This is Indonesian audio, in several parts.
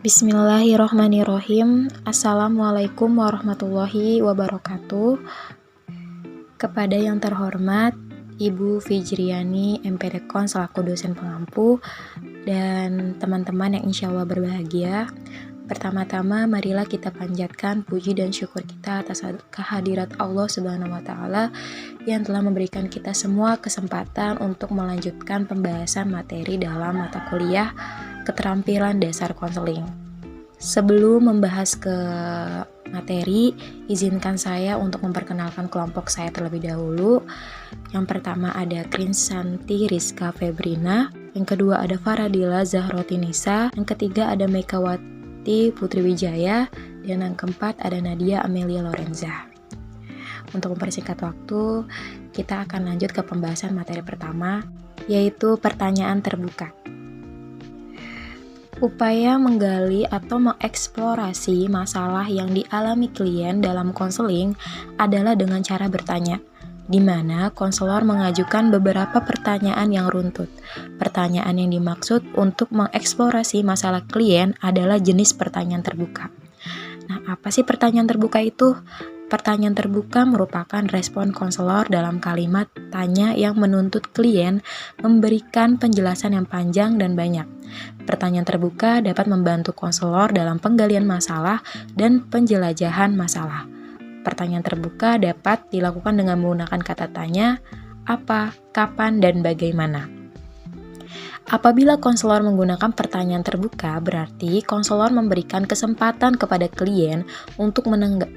Bismillahirrohmanirrohim. Assalamualaikum warahmatullahi wabarakatuh. Kepada yang terhormat Ibu Fijriani MPDKon selaku dosen pengampu dan teman-teman yang insya Allah berbahagia. Pertama-tama marilah kita panjatkan puji dan syukur kita atas kehadirat Allah Subhanahu wa Ta'ala yang telah memberikan kita semua kesempatan untuk melanjutkan pembahasan materi dalam mata kuliah keterampilan dasar konseling. Sebelum membahas ke materi, izinkan saya untuk memperkenalkan kelompok saya terlebih dahulu. Yang pertama ada Krinsanti Rizka Febrina, yang kedua ada Faradila Zahrotinisa, yang ketiga ada Mekawati Putri Wijaya, dan yang keempat ada Nadia Amelia Lorenza. Untuk mempersingkat waktu, kita akan lanjut ke pembahasan materi pertama, yaitu pertanyaan terbuka. Upaya menggali atau mengeksplorasi masalah yang dialami klien dalam konseling adalah dengan cara bertanya, di mana konselor mengajukan beberapa pertanyaan yang runtut. Pertanyaan yang dimaksud untuk mengeksplorasi masalah klien adalah jenis pertanyaan terbuka. Nah, apa sih pertanyaan terbuka itu? Pertanyaan terbuka merupakan respon konselor dalam kalimat tanya yang menuntut klien memberikan penjelasan yang panjang dan banyak. Pertanyaan terbuka dapat membantu konselor dalam penggalian masalah dan penjelajahan masalah. Pertanyaan terbuka dapat dilakukan dengan menggunakan kata tanya, apa, kapan, dan bagaimana. Apabila konselor menggunakan pertanyaan terbuka, berarti konselor memberikan kesempatan kepada klien untuk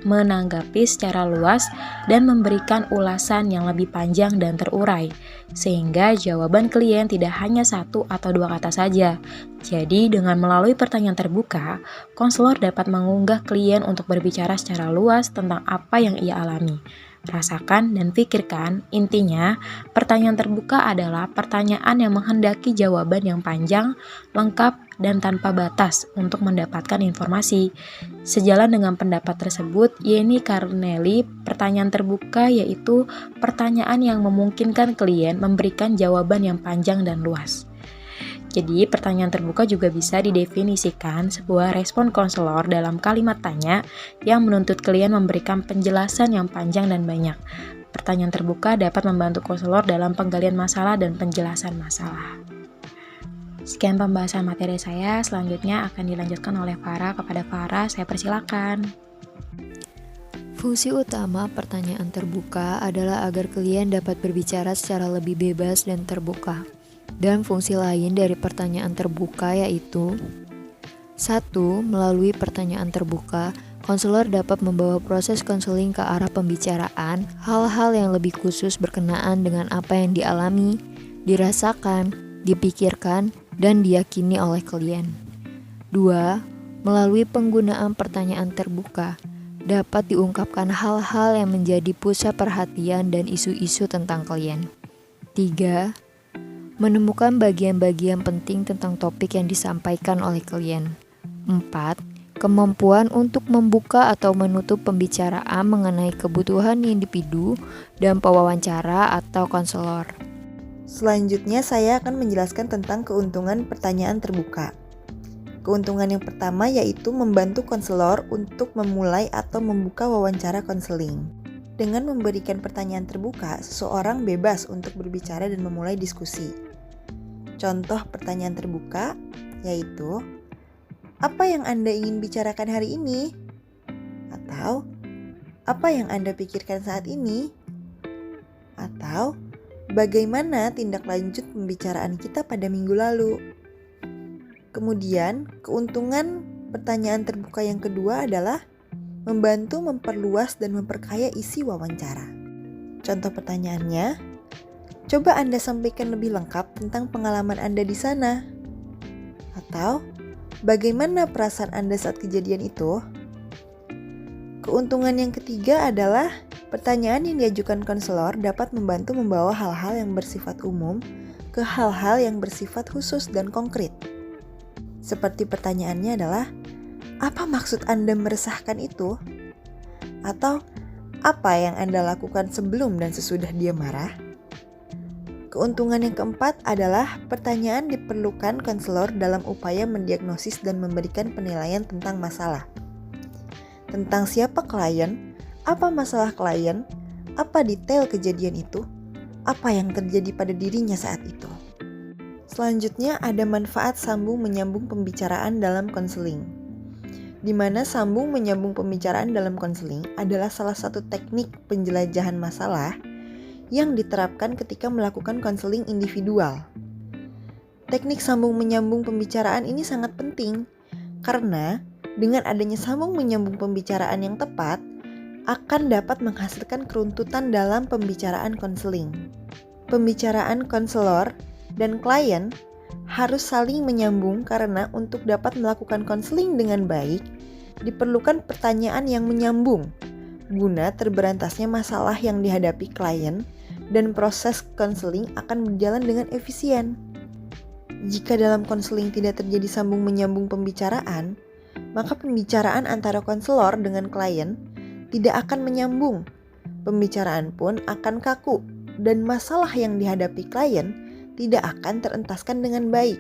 menanggapi secara luas dan memberikan ulasan yang lebih panjang dan terurai, sehingga jawaban klien tidak hanya satu atau dua kata saja. Jadi, dengan melalui pertanyaan terbuka, konselor dapat mengunggah klien untuk berbicara secara luas tentang apa yang ia alami. Rasakan dan pikirkan, intinya pertanyaan terbuka adalah pertanyaan yang menghendaki jawaban yang panjang, lengkap, dan tanpa batas untuk mendapatkan informasi. Sejalan dengan pendapat tersebut, Yeni Karneli, pertanyaan terbuka yaitu pertanyaan yang memungkinkan klien memberikan jawaban yang panjang dan luas. Jadi, pertanyaan terbuka juga bisa didefinisikan sebuah respon konselor dalam kalimat tanya yang menuntut klien memberikan penjelasan yang panjang dan banyak. Pertanyaan terbuka dapat membantu konselor dalam penggalian masalah dan penjelasan masalah. Sekian pembahasan materi saya, selanjutnya akan dilanjutkan oleh Farah. Kepada Farah, saya persilakan. Fungsi utama pertanyaan terbuka adalah agar klien dapat berbicara secara lebih bebas dan terbuka. Dan fungsi lain dari pertanyaan terbuka yaitu 1. Melalui pertanyaan terbuka, konselor dapat membawa proses konseling ke arah pembicaraan hal-hal yang lebih khusus berkenaan dengan apa yang dialami, dirasakan, dipikirkan, dan diyakini oleh klien. 2. Melalui penggunaan pertanyaan terbuka, dapat diungkapkan hal-hal yang menjadi pusat perhatian dan isu-isu tentang klien. 3. Menemukan bagian-bagian penting tentang topik yang disampaikan oleh klien. 4. Kemampuan untuk membuka atau menutup pembicaraan mengenai kebutuhan individu dan pewawancara atau konselor. Selanjutnya saya akan menjelaskan tentang keuntungan pertanyaan terbuka. Keuntungan yang pertama yaitu membantu konselor untuk memulai atau membuka wawancara konseling. Dengan memberikan pertanyaan terbuka, seseorang bebas untuk berbicara dan memulai diskusi. Contoh pertanyaan terbuka yaitu, apa yang Anda ingin bicarakan hari ini? Atau, apa yang Anda pikirkan saat ini? Atau, bagaimana tindak lanjut pembicaraan kita pada minggu lalu? Kemudian, keuntungan pertanyaan terbuka yang kedua adalah membantu memperluas dan memperkaya isi wawancara. Contoh pertanyaannya, coba Anda sampaikan lebih lengkap tentang pengalaman Anda di sana. Atau, bagaimana perasaan Anda saat kejadian itu? Keuntungan yang ketiga adalah pertanyaan yang diajukan konselor dapat membantu membawa hal-hal yang bersifat umum ke hal-hal yang bersifat khusus dan konkret. Seperti pertanyaannya adalah, apa maksud Anda meresahkan itu? Atau, apa yang Anda lakukan sebelum dan sesudah dia marah? Keuntungan yang keempat adalah pertanyaan diperlukan konselor dalam upaya mendiagnosis dan memberikan penilaian tentang masalah. Tentang siapa klien, apa masalah klien, apa detail kejadian itu, apa yang terjadi pada dirinya saat itu. Selanjutnya ada manfaat sambung menyambung pembicaraan dalam konseling, di mana sambung menyambung pembicaraan dalam konseling adalah salah satu teknik penjelajahan masalah yang diterapkan ketika melakukan konseling individual. Teknik sambung menyambung pembicaraan ini sangat penting karena dengan adanya sambung menyambung pembicaraan yang tepat akan dapat menghasilkan keruntutan dalam pembicaraan konseling. Pembicaraan konselor dan klien harus saling menyambung karena untuk dapat melakukan konseling dengan baik diperlukan pertanyaan yang menyambung guna terberantasnya masalah yang dihadapi klien dan proses konseling akan berjalan dengan efisien. Jika dalam konseling tidak terjadi sambung menyambung pembicaraan, maka pembicaraan antara konselor dengan klien tidak akan menyambung. Pembicaraan pun akan kaku dan masalah yang dihadapi klien tidak akan terentaskan dengan baik,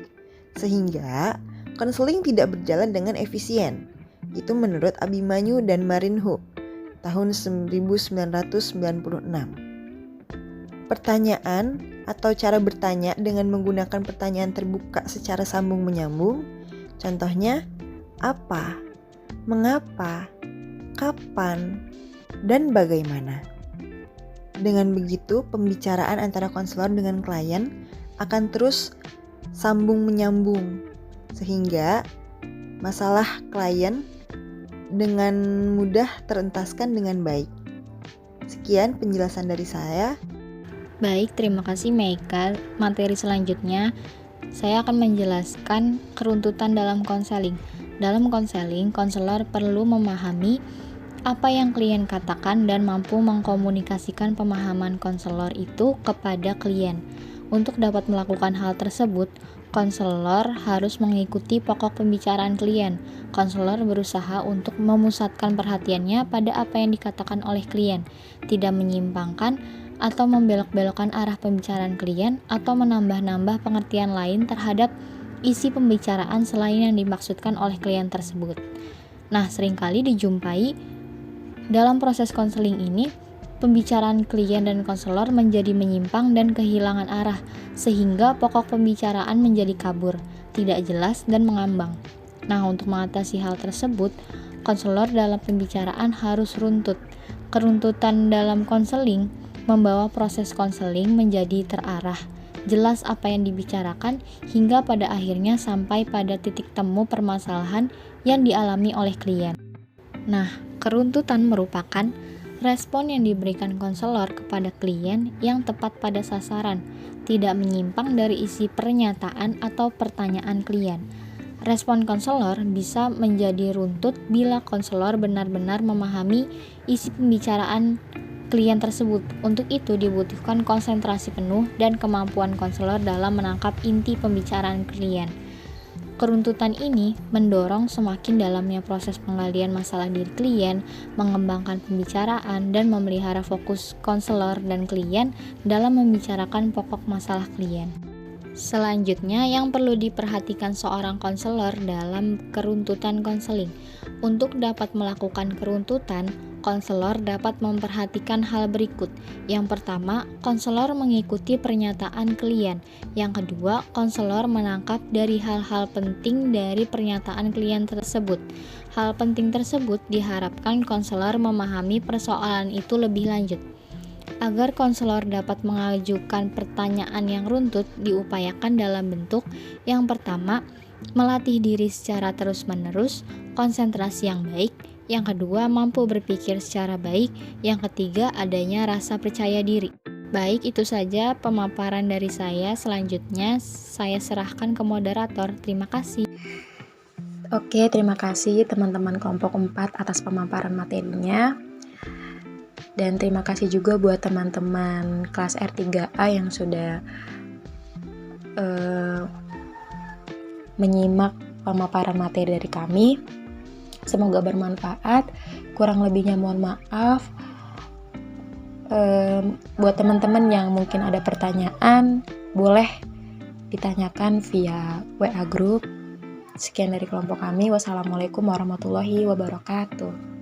sehingga konseling tidak berjalan dengan efisien. Itu menurut Abimanyu dan Marinho tahun 1996. Pertanyaan atau cara bertanya dengan menggunakan pertanyaan terbuka secara sambung menyambung. Contohnya, apa, mengapa, kapan, dan bagaimana. Dengan begitu, pembicaraan antara konselor dengan klien akan terus sambung menyambung, sehingga masalah klien dengan mudah terentaskan dengan baik. Sekian penjelasan dari saya. Baik, terima kasih Meika. Materi selanjutnya, saya akan menjelaskan keruntutan dalam konseling. Dalam konseling, konselor perlu memahami apa yang klien katakan dan mampu mengkomunikasikan pemahaman konselor itu kepada klien. Untuk dapat melakukan hal tersebut, konselor harus mengikuti pokok pembicaraan klien. Konselor berusaha untuk memusatkan perhatiannya pada apa yang dikatakan oleh klien, tidak menyimpangkan atau membelok-belokkan arah pembicaraan klien atau menambah-nambah pengertian lain terhadap isi pembicaraan selain yang dimaksudkan oleh klien tersebut. Nah, seringkali dijumpai dalam proses konseling ini, pembicaraan klien dan konselor menjadi menyimpang dan kehilangan arah, sehingga pokok pembicaraan menjadi kabur, tidak jelas dan mengambang. Nah, untuk mengatasi hal tersebut, konselor dalam pembicaraan harus runtut. Keruntutan dalam konseling membawa proses konseling menjadi terarah, jelas apa yang dibicarakan hingga pada akhirnya sampai pada titik temu permasalahan yang dialami oleh klien. Nah, keruntutan merupakan respon yang diberikan konselor kepada klien yang tepat pada sasaran, tidak menyimpang dari isi pernyataan atau pertanyaan klien. Respon konselor bisa menjadi runtut bila konselor benar-benar memahami isi pembicaraan klien tersebut. Untuk itu dibutuhkan konsentrasi penuh dan kemampuan konselor dalam menangkap inti pembicaraan klien. Keruntutan ini mendorong semakin dalamnya proses penggalian masalah diri klien, mengembangkan pembicaraan, dan memelihara fokus konselor dan klien dalam membicarakan pokok masalah klien. Selanjutnya, yang perlu diperhatikan seorang konselor dalam keruntutan konseling. Untuk dapat melakukan keruntutan, konselor dapat memperhatikan hal berikut. Yang pertama, konselor mengikuti pernyataan klien. Yang kedua, konselor menangkap dari hal-hal penting dari pernyataan klien tersebut. Hal penting tersebut diharapkan konselor memahami persoalan itu lebih lanjut. Agar konselor dapat mengajukan pertanyaan yang runtut, diupayakan dalam bentuk yang pertama, melatih diri secara terus-menerus, konsentrasi yang baik. Yang kedua, mampu berpikir secara baik. Yang ketiga, adanya rasa percaya diri. Baik, itu saja pemaparan dari saya. Selanjutnya, saya serahkan ke moderator. Terima kasih. Oke, terima kasih teman-teman kelompok 4 atas pemaparan materinya. Dan terima kasih juga buat teman-teman kelas R3A yang sudah menyimak pemaparan materi dari kami. Semoga bermanfaat. Kurang lebihnya mohon maaf. Buat teman-teman yang mungkin ada pertanyaan, boleh ditanyakan via WA group. Sekian dari kelompok kami. Wassalamualaikum warahmatullahi wabarakatuh.